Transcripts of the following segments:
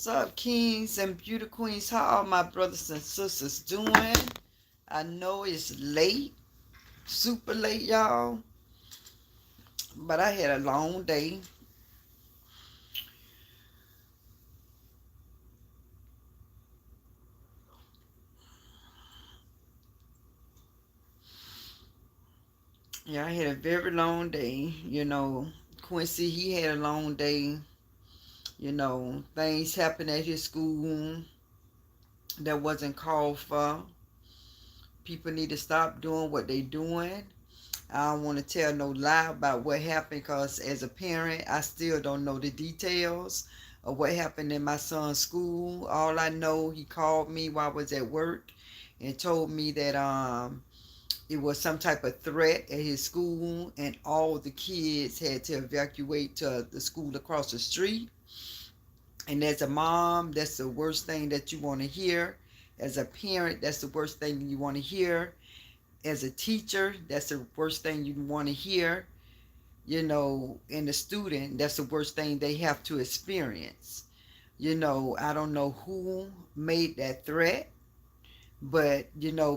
What's up, kings and beauty queens? How are my brothers and sisters doing? I know it's late, super late, y'all, but I had a long day. Yeah, I had a very long day. Quincy, he had a long day. Things happened at his school that wasn't called for. People need to stop doing what they doing. I don't want to tell no lie about what happened because as a parent, I still don't know the details of what happened in my son's school. All I know, he called me while I was at work and told me that it was some type of threat at his school and all the kids had to evacuate to the school across the street. And as a mom, that's the worst thing that you want to hear. As a parent, that's the worst thing you want to hear. As a teacher, that's the worst thing you want to hear. And the student, that's the worst thing they have to experience. I don't know who made that threat, but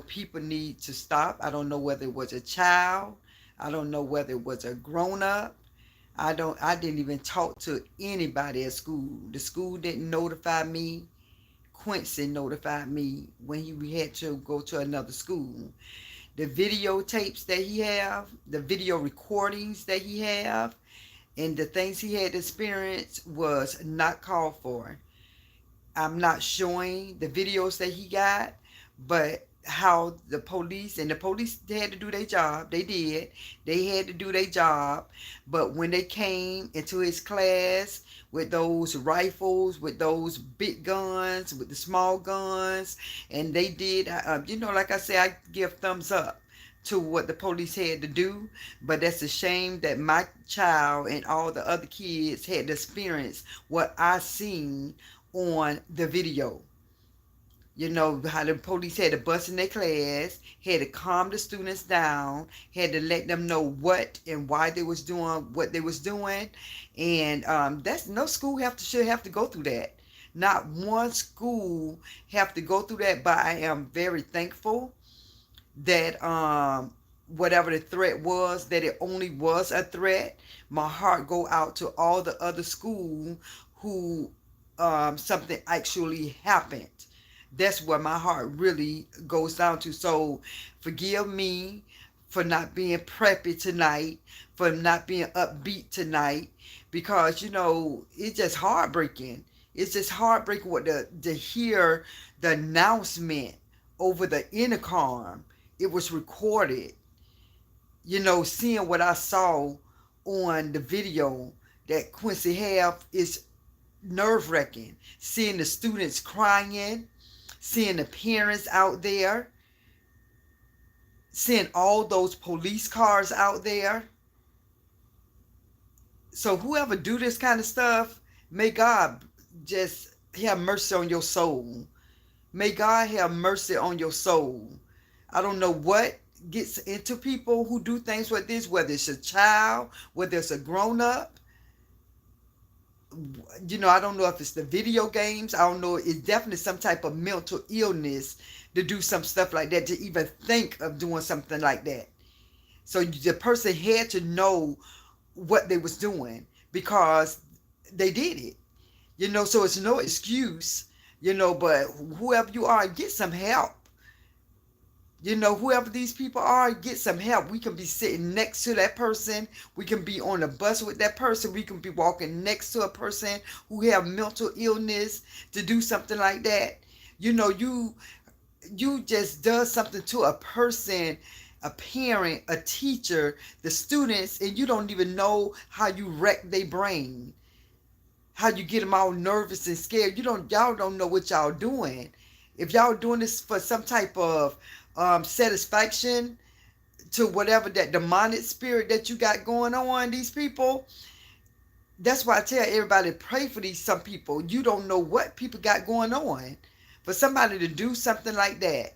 people need to stop. I don't know whether it was a child. I don't know whether it was a grown up. I didn't even talk to anybody at school. The school didn't notify me. Quincy notified me when he had to go to another school. The videotapes that he have, the video recordings that he have, and the things he had experienced was not called for. I'm not showing the videos that he got, but how the police had to do their job. They did. They had to do their job. But when they came into his class with those rifles, with those big guns, with the small guns, and they did, like I said, I give thumbs up to what the police had to do. But that's a shame that my child and all the other kids had to experience what I seen on the video. How the police had to bust in their class, had to calm the students down, had to let them know what and why they was doing what they was doing. And that's no school should have to go through that. Not one school have to go through that, but I am very thankful that whatever the threat was, that it only was a threat. My heart go out to all the other school who something actually happened. That's where my heart really goes down to. So forgive me for not being preppy tonight, for not being upbeat tonight, because it's just heartbreaking. It's just heartbreaking to hear the announcement over the intercom. It was recorded. Seeing what I saw on the video that Quincy have is nerve wracking. Seeing the students crying, seeing the parents out there, seeing all those police cars out there. So whoever do this kind of stuff, may God just have mercy on your soul. May God have mercy on your soul. I don't know what gets into people who do things like this, whether it's a child, whether it's a grown up. I don't know if it's the video games. I don't know. It's definitely some type of mental illness to do some stuff like that, to even think of doing something like that. So the person had to know what they was doing because they did it. So it's no excuse, but whoever you are, get some help. Whoever these people are, get some help. We can be sitting next to that person. We can be on a bus with that person. We can be walking next to a person who have mental illness to do something like that. You just does something to a person, a parent, a teacher, the students, and you don't even know how you wreck their brain, how you get them all nervous and scared. Y'all don't know what y'all doing. If y'all doing this for some type of satisfaction to whatever that demonic spirit that you got going on, these people, that's why I tell everybody, pray for some people. You don't know what people got going on. For somebody to do something like that,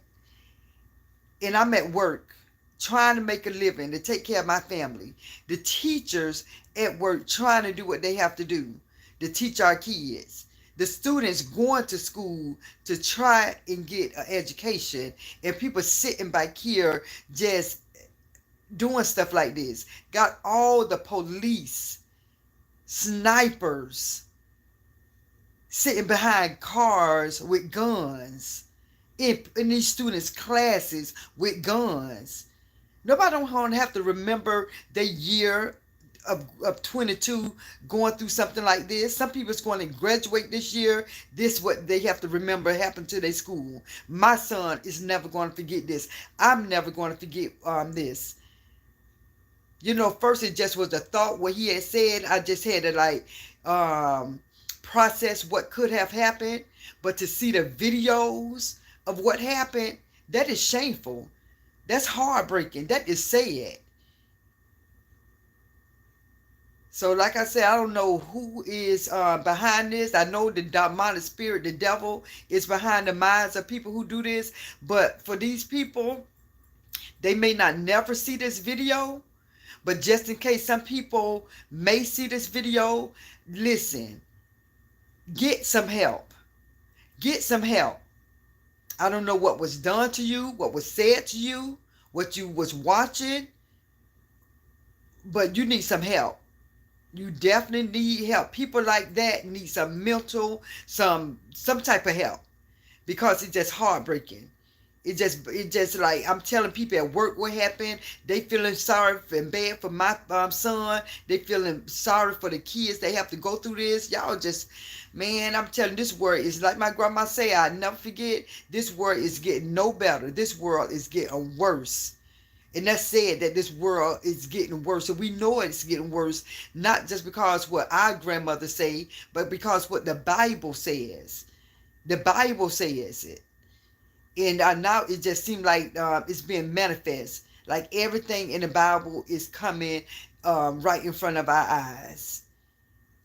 and I'm at work trying to make a living to take care of my family. The teachers at work trying to do what they have to do to teach our kids. The students going to school to try and get an education, and people sitting back here just doing stuff like this. Got all the police, snipers sitting behind cars with guns in these students' classes with guns. Nobody don't have to remember the year of 22 going through something like this. Some people's going to graduate this year. This what they have to remember happened to their school. My son is never going to forget this. I'm never going to forget this. You know, first it just was a thought what he had said. I just had to like process what could have happened. But to see the videos of what happened, that is shameful. That's heartbreaking. That is sad. So like I said, I don't know who is behind this. I know the demonic spirit, the devil, is behind the minds of people who do this. But for these people, they may not never see this video. But just in case some people may see this video, listen, get some help. Get some help. I don't know what was done to you, what was said to you, what you was watching, but you need some help. You definitely need help. People like that need some mental, some type of help, because it's just heartbreaking. It just like I'm telling people at work what happened. They feeling sorry and bad for my son. They feeling sorry for the kids. They have to go through this. Y'all just, man, I'm telling you, this world is like my grandma say. I never forget. This world is getting no better. This world is getting worse. And that's said that this world is getting worse. And we know it's getting worse, not just because what our grandmother say, but because what the Bible says. The Bible says it. And now it just seems like it's being manifest. Like everything in the Bible is coming right in front of our eyes.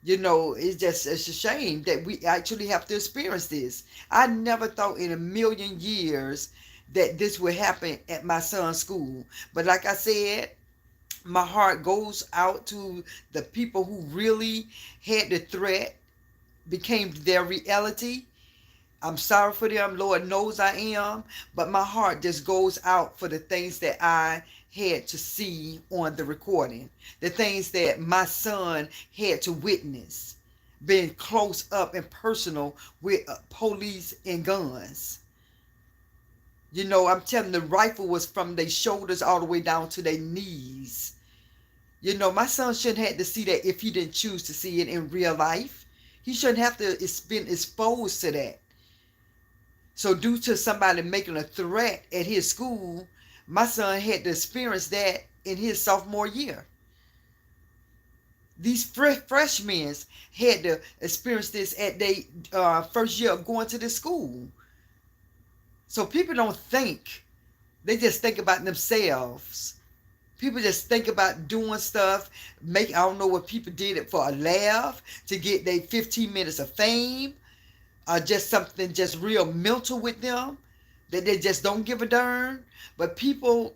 You know, it's a shame that we actually have to experience this. I never thought in a million years that this would happen at my son's school. But like I said, my heart goes out to the people who really had the threat, became their reality. I'm sorry for them. Lord knows I am. But my heart just goes out for the things that I had to see on the recording. The things that my son had to witness. Being close up and personal with police and guns. You know, I'm telling you, the rifle was from their shoulders all the way down to their knees. You know, my son shouldn't have to see that if he didn't choose to see it in real life. He shouldn't have to been exposed to that. So due to somebody making a threat at his school, my son had to experience that in his sophomore year. These freshmen had to experience this at their first year of going to the school. So people don't think. They just think about themselves. People just think about doing stuff. I don't know what people did it for a laugh, to get their 15 minutes of fame. Just something just real mental with them, that they just don't give a darn. But people,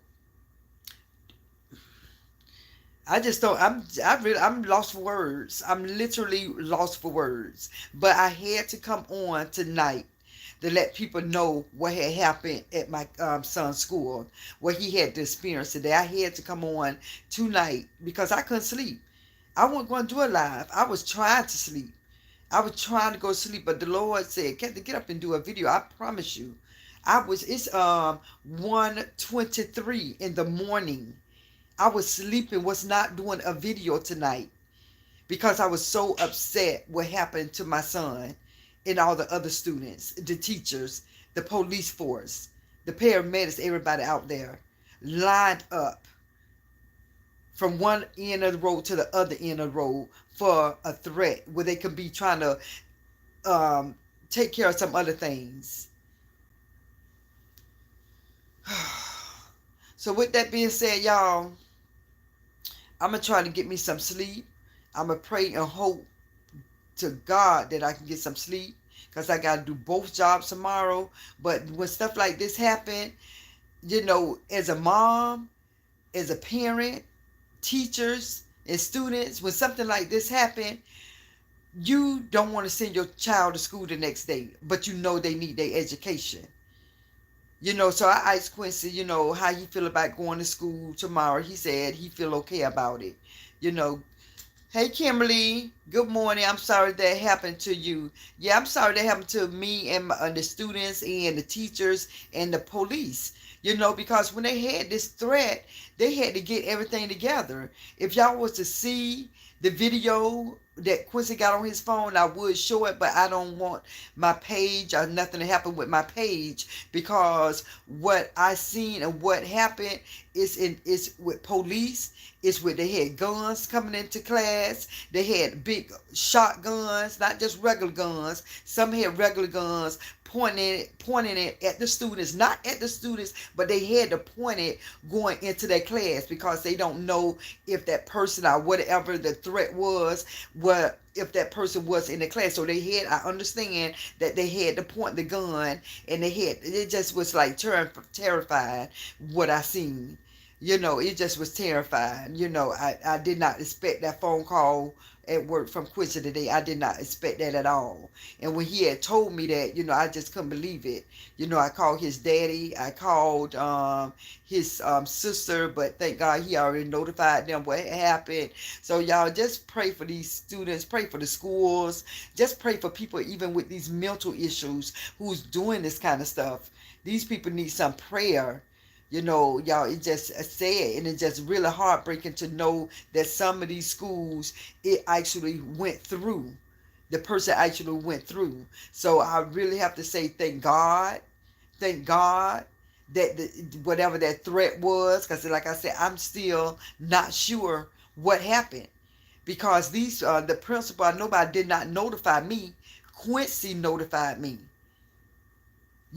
I just don't. I'm lost for words. I'm literally lost for words. But I had to come on tonight to let people know what had happened at my son's school, what he had to experience today. I had to come on tonight because I couldn't sleep. I wasn't going to do it live. I was trying to sleep. I was trying to go to sleep, but the Lord said, get up and do a video. I promise you. It's 1:23 in the morning. I was sleeping, was not doing a video tonight because I was so upset what happened to my son and all the other students, the teachers, the police force, the paramedics, everybody out there lined up from one end of the road to the other end of the road for a threat where they could be trying to take care of some other things. So with that being said, y'all, I'm going to try to get me some sleep. I'm going to pray and hope to God that I can get some sleep, because I got to do both jobs tomorrow. But when stuff like this happen, you know, as a mom, as a parent, teachers and students, when something like this happen, You don't want to send your child to school the next day, but you know they need their education. So I asked Quincy, how he feel about going to school tomorrow. He said he feel okay about it. You know, Hey Kimberly, good morning. I'm sorry that happened to you. Yeah, I'm sorry that happened to me and the students and the teachers and the police. Because when they had this threat, they had to get everything together. If y'all was to see the video that Quincy got on his phone, I would show it, but I don't want my page or nothing to happen with my page, because what I seen and what happened is with police. It's where they had guns coming into class. They had big shotguns, not just regular guns. Some had regular guns, pointing it at the students, not at the students, but they had to point it going into their class, because they don't know if that person or whatever the threat was, what if that person was in the class. So I understand that they had to point the gun, and it just was like terrified what I seen. It just was terrifying. I did not expect that phone call at work from Quincy today. I did not expect that at all. And when he had told me that, I just couldn't believe it. I called his daddy. I called his sister, but thank God he already notified them what happened. So y'all just pray for these students, pray for the schools, just pray for people even with these mental issues who's doing this kind of stuff. These people need some prayer. Y'all, it just sad, and it's just really heartbreaking to know that some of these schools, it actually went through. The person actually went through. So I really have to say thank God that whatever that threat was, because like I said, I'm still not sure what happened, because the principal, nobody did not notify me. Quincy notified me.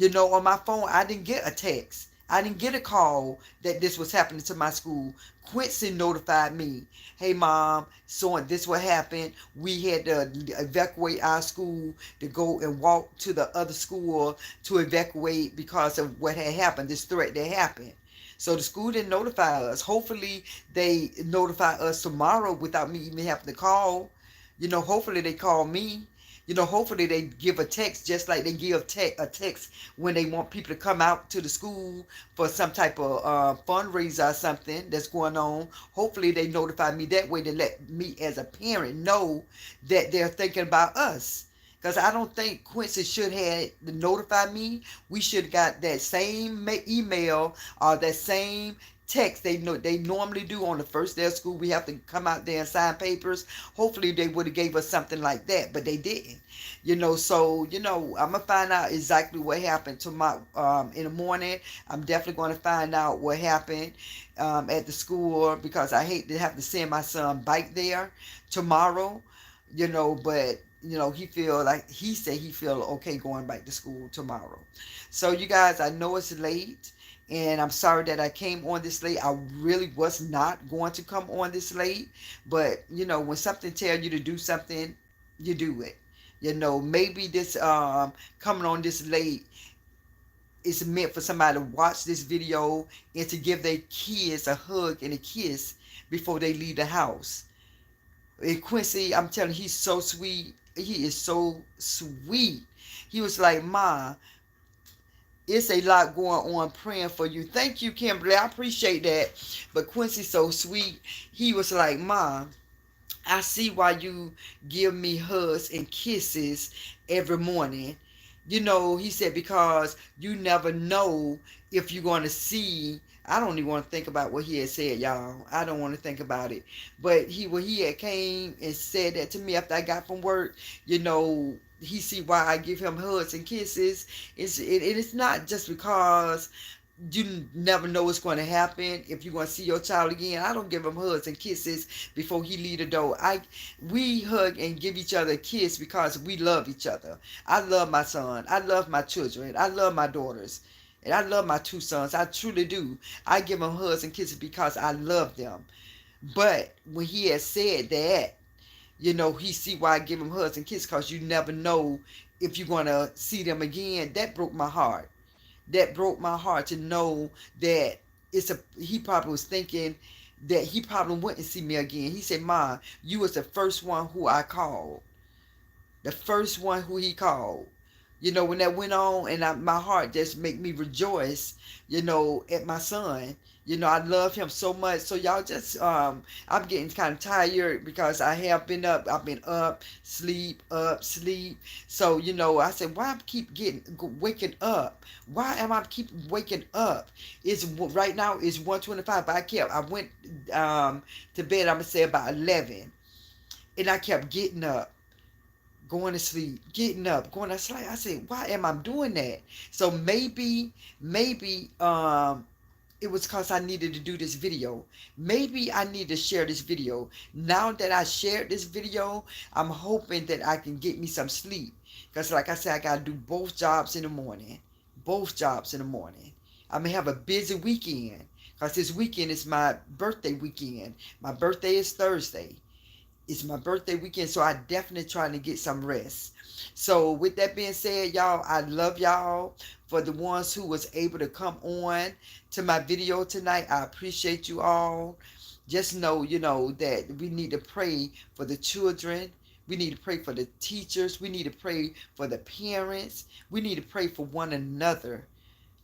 On my phone, I didn't get a text. I didn't get a call that this was happening to my school. Quincy notified me. Hey, Mom, so this what happened. We had to evacuate our school to go and walk to the other school to evacuate because of what had happened, this threat that happened. So the school didn't notify us. Hopefully, they notify us tomorrow without me even having to call. Hopefully they call me. Hopefully they give a text, just like they give a text when they want people to come out to the school for some type of fundraiser or something that's going on. Hopefully they notify me that way to let me as a parent know that they're thinking about us. Because I don't think Quincy should have notified me. We should have got that same email or that same text they normally do on the first day of school. We have to come out there and sign papers. Hopefully they would have gave us something like that, but they didn't. So I'm gonna find out exactly what happened to my in the morning. I'm definitely going to find out what happened at the school, because I hate to have to send my son back there tomorrow. But he said he feel okay going back to school tomorrow. So you guys, I know it's late, and I'm sorry that I came on this late. I really was not going to come on this late, but when something tells you to do something, you do it. Maybe this coming on this late is meant for somebody to watch this video and to give their kids a hug and a kiss before they leave the house. And Quincy, I'm telling you, he's so sweet. He is so sweet. He was like, Ma, it's a lot going on, praying for you. Thank you, Kimberly. I appreciate that. But Quincy's so sweet. He was like, Ma, I see why you give me hugs and kisses every morning. He said, because you never know if you're going to see. I don't even want to think about what he had said, y'all. I don't want to think about it. But when he had came and said that to me after I got from work, he see why I give him hugs and kisses. It's not just because you never know what's going to happen, if you're going to see your child again. I don't give him hugs and kisses before he leave the door. We hug and give each other a kiss because we love each other. I love my son. I love my children. I love my daughters. And I love my two sons. I truly do. I give them hugs and kisses because I love them. But when he had said that, he see why I give him hugs and kisses, because you never know if you're going to see them again. That broke my heart. That broke my heart to know that he probably was thinking that he probably wouldn't see me again. He said, Ma, you was the first one who I called. The first one who he called. You know, when that went on, and my heart just make me rejoice, you know, at my son. You know, I love him so much. So y'all just, I'm getting kind of tired because I have been up. I've been up, sleep, up, sleep. So, you know, I said, why I keep waking up? Why am I keep waking up? It's right now it's 1:25, but I went to bed, I'm going to say about 11. And I kept getting up, going to sleep, getting up, going to sleep. I said, why am I doing that? So maybe it was because I needed to do this video. Maybe I need to share this video. Now that I shared this video, I'm hoping that I can get me some sleep. Because like I said, I got to do both jobs in the morning. Both jobs in the morning. I'm going to have a busy weekend. Because this weekend is my birthday weekend. My birthday is Thursday. It's my birthday weekend, so I definitely trying to get some rest. So with that being said, y'all, I love y'all. For the ones who was able to come on to my video tonight, I appreciate you all. Just know, you know, that we need to pray for the children. We need to pray for the teachers. We need to pray for the parents. We need to pray for one another.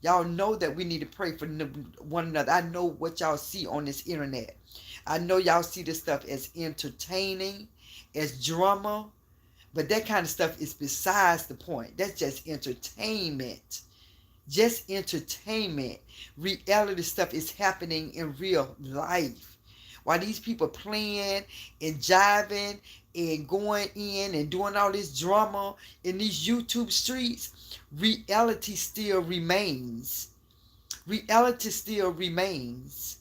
Y'all know that we need to pray for one another. I know what y'all see on this internet. I know y'all see this stuff as entertaining, as drama, but that kind of stuff is besides the point. That's just entertainment. Just entertainment. Reality stuff is happening in real life. While these people playing and jiving and going in and doing all this drama in these YouTube streets, reality still remains. Reality still remains.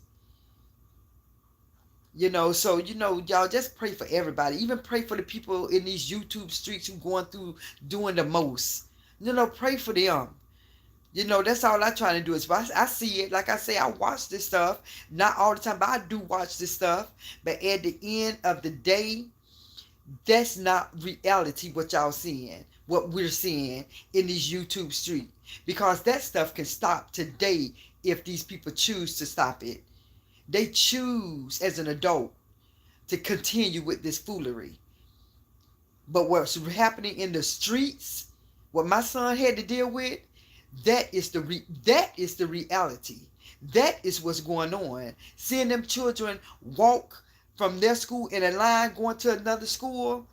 You know, so, you know, y'all just pray for everybody. Even pray for the people in these YouTube streets who going through doing the most. You know, pray for them. You know, that's all I try to do is I see it. Like I say, I watch this stuff. Not all the time, but I do watch this stuff. But at the end of the day, that's not reality what y'all seeing. What we're seeing in these YouTube streets. Because that stuff can stop today if these people choose to stop it. They choose as an adult to continue with this foolery. But what's happening in the streets, what my son had to deal with, that is the reality. That is what's going on. Seeing them children walk from their school in a line going to another school,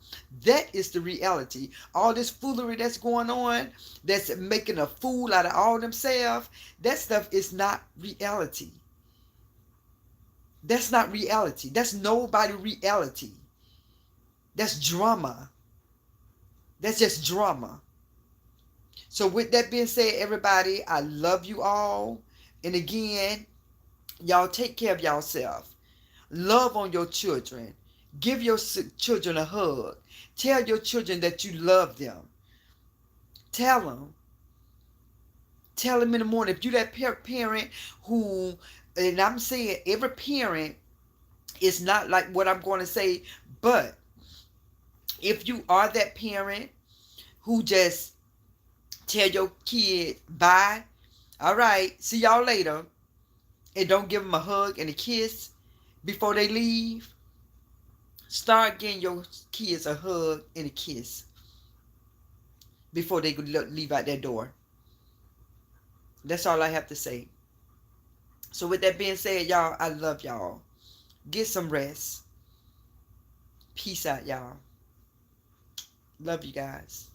that is the reality. All this foolery that's going on, that's making a fool out of all themselves, that stuff is not reality. That's not reality. That's nobody reality. That's drama. That's just drama. So with that being said, everybody, I love you all. And again, y'all take care of yourself. Love on your children. Give your children a hug. Tell your children that you love them. Tell them. Tell them in the morning. If you that parent who, and I'm saying every parent is not like what I'm going to say, but if you are that parent who just tell your kid, bye, all right, see y'all later, and don't give them a hug and a kiss before they leave, start getting your kids a hug and a kiss before they leave out that door. That's all I have to say. So with that being said, y'all, I love y'all. Get some rest. Peace out, y'all. Love you guys.